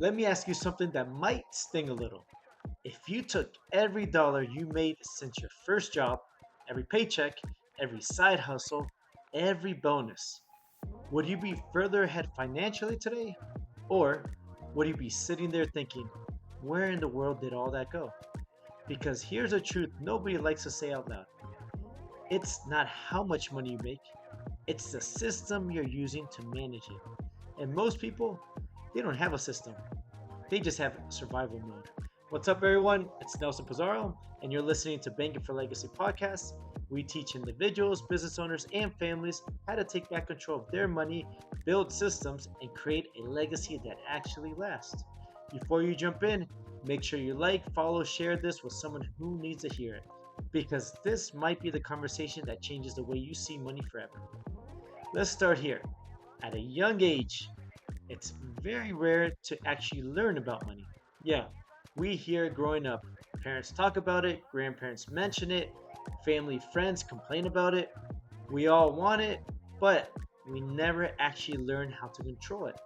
Let me ask you something that might sting a little. If you took every dollar you made since your first job, every paycheck, every side hustle, every bonus, would you be further ahead financially today? Or would you be sitting there thinking, where in the world did all that go? Because here's a truth nobody likes to say out loud: it's not how much money you make, it's the system you're using to manage it. And most people, they don't have a system, they just have survival mode. What's up, everyone? It's Nelson Pizarro, and you're listening to Banking for Legacy podcast. We teach individuals, business owners, and families how to take back control of their money, build systems, and create a legacy that actually lasts. Before you jump in, make sure you like, follow, share this with someone who needs to hear it, because this might be the conversation that changes the way you see money forever. Let's start here. At a young age, it's very rare to actually learn about money. Yeah, we hear it growing up. Parents talk about it, grandparents mention it, family friends complain about it. We all want it, but we never actually learn how to control it.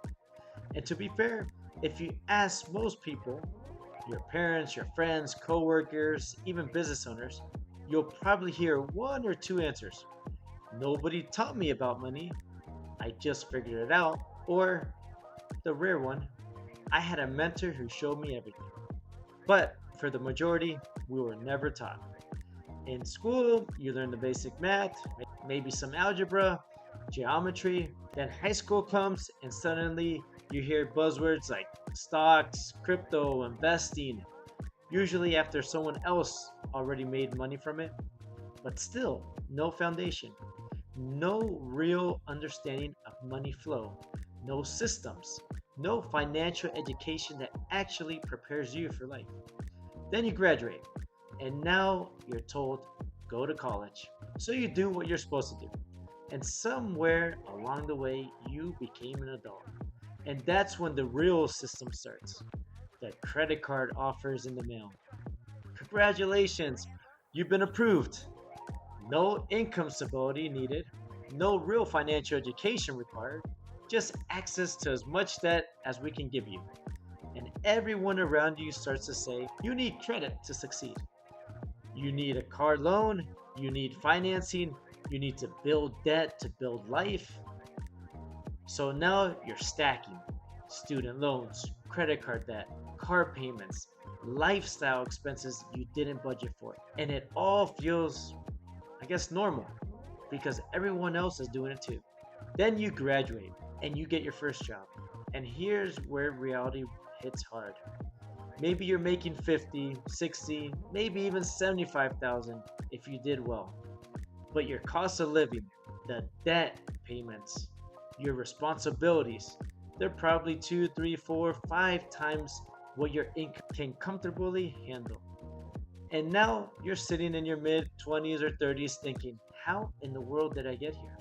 And to be fair, if you ask most people, your parents, your friends, coworkers, even business owners, you'll probably hear one or two answers. Nobody taught me about money, I just figured it out. Or the rare one, I had a mentor who showed me everything. But for the majority, we were never taught. In school, you learn the basic math, maybe some algebra, geometry. Then high school comes, and suddenly you hear buzzwords like stocks, crypto, investing, usually after someone else already made money from it. But still, no foundation, no real understanding of money flow, no systems, no financial education that actually prepares you for life. Then you graduate, and now you're told, go to college. So you do what you're supposed to do. And somewhere along the way, you became an adult. And that's when the real system starts. The credit card offers in the mail. Congratulations, you've been approved. No income stability needed, no real financial education required, just access to as much debt as we can give you. And everyone around you starts to say, you need credit to succeed. You need a car loan, you need financing, you need to build debt to build life. So now you're stacking student loans, credit card debt, car payments, lifestyle expenses you didn't budget for. And it all feels, I guess, normal because everyone else is doing it too. Then you graduate and you get your first job. And here's where reality hits hard. Maybe you're making 50, 60, maybe even 75,000 if you did well. But your cost of living, the debt payments, your responsibilities, they're probably two, three, four, 5 times what your income can comfortably handle. And now you're sitting in your mid 20s or 30s thinking, how in the world did I get here?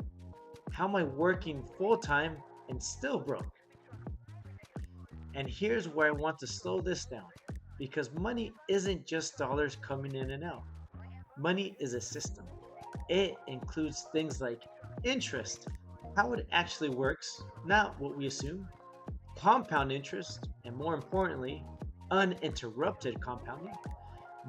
How am I working full time and still broke? And here's where I want to slow this down, because money isn't just dollars coming in and out. Money is a system. It includes things like interest, how it actually works, not what we assume, compound interest, and more importantly, uninterrupted compounding,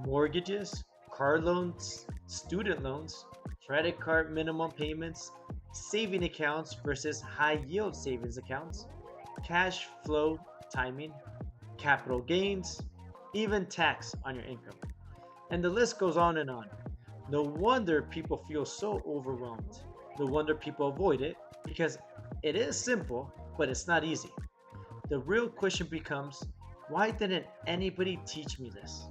mortgages, car loans, student loans, credit card minimum payments, saving accounts versus high yield savings accounts, cash flow timing, capital gains, even tax on your income. And the list goes on and on. No wonder people feel so overwhelmed. No wonder people avoid it because it is simple, but it's not easy. The real question becomes, why didn't anybody teach me this?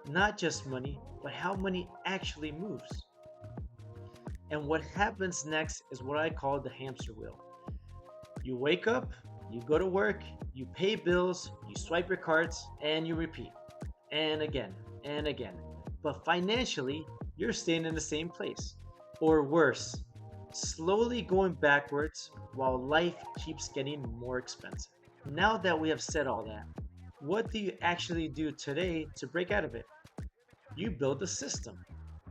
Not just money, but how money actually moves. And what happens next is what I call the hamster wheel. You wake up, you go to work, you pay bills, you swipe your cards, and you repeat. And again, and again. But financially, you're staying in the same place. Or worse, slowly going backwards while life keeps getting more expensive. Now that we have said all that, what do you actually do today to break out of it? You build a system.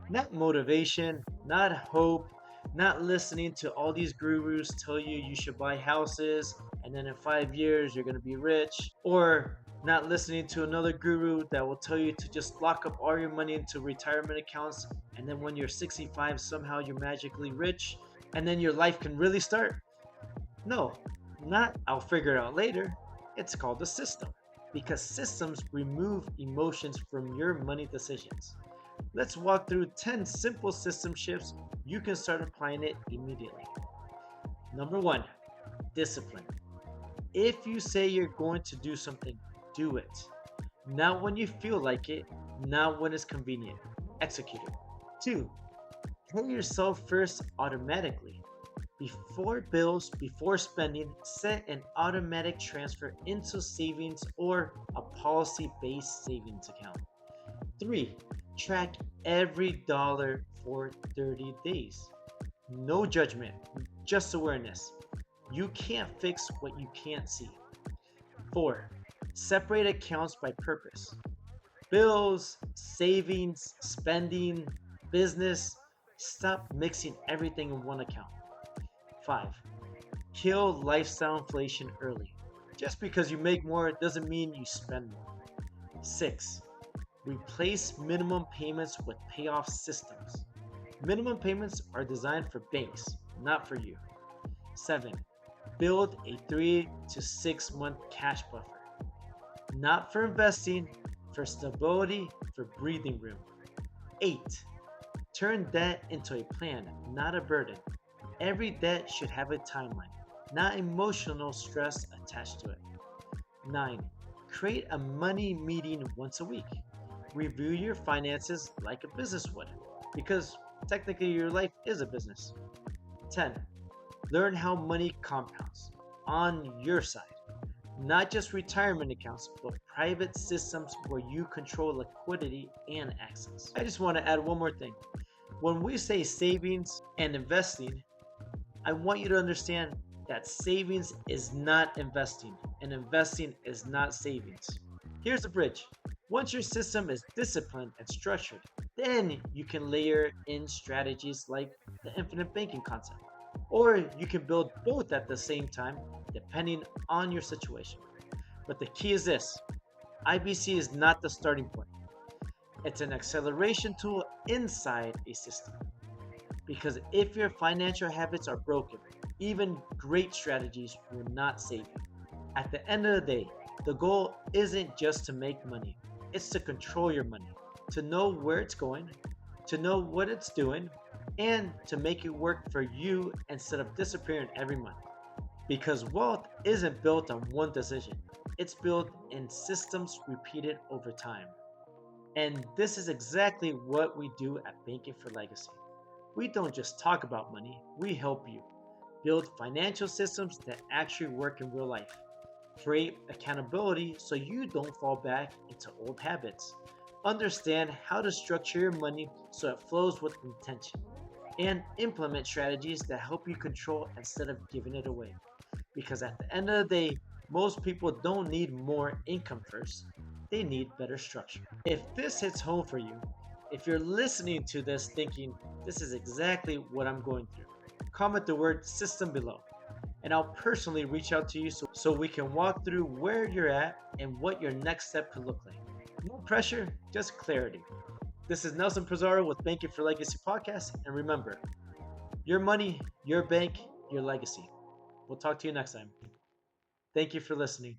Not motivation, not hope, not listening to all these gurus tell you you should buy houses, and then in 5 years you're going to be rich, or not listening to another guru that will tell you to just lock up all your money into retirement accounts, and then when you're 65 somehow you're magically rich and then your life can really start. No, not I'll figure it out later. It's called a system, because systems remove emotions from your money decisions. Let's walk through 10 simple system shifts you can start applying it immediately. Number one, discipline. If you say you're going to do something, do it. Not when you feel like it, not when it's convenient. Execute it. Two, pay yourself first automatically. Before bills, before spending, set an automatic transfer into savings or a policy based savings account. Three, track every dollar for 30 days. No judgment, just awareness. You can't fix what you can't see. Four, separate accounts by purpose. Bills, savings, spending, business. Stop mixing everything in one account. Five, kill lifestyle inflation early. Just because you make more doesn't mean you spend more. Six, replace minimum payments with payoff systems. Minimum payments are designed for banks, not for you. Seven, build a 3 to 6 month cash buffer. Not for investing, for stability, for breathing room. Eight, turn debt into a plan, not a burden. Every debt should have a timeline, not emotional stress attached to it. 9. Create a money meeting once a week. Review your finances like a business would, because technically your life is a business. 10. Learn how money compounds on your side. Not just retirement accounts, but private systems where you control liquidity and access. I just want to add one more thing. When we say savings and investing, I want you to understand that savings is not investing, and investing is not savings. Here's the bridge. Once your system is disciplined and structured, then you can layer in strategies like the infinite banking concept. Or you can build both at the same time, depending on your situation. But the key is this: IBC is not the starting point, it's an acceleration tool inside a system. Because if your financial habits are broken, even great strategies will not save you. At the end of the day, the goal isn't just to make money, it's to control your money, to know where it's going, to know what it's doing, and to make it work for you instead of disappearing every month. Because wealth isn't built on one decision, it's built in systems repeated over time. And this is exactly what we do at Banking for Legacy. We don't just talk about money, we help you build financial systems that actually work in real life. Create accountability so you don't fall back into old habits. Understand how to structure your money so it flows with intention. And implement strategies that help you control instead of giving it away. Because at the end of the day, most people don't need more income first, they need better structure. If this hits home for you, if you're listening to this thinking, this is exactly what I'm going through, comment the word system below, and I'll personally reach out to you so we can walk through where you're at and what your next step could look like. No pressure, just clarity. This is Nelson Pizarro with Banking for Legacy Podcast, and remember, your money, your bank, your legacy. We'll talk to you next time. Thank you for listening.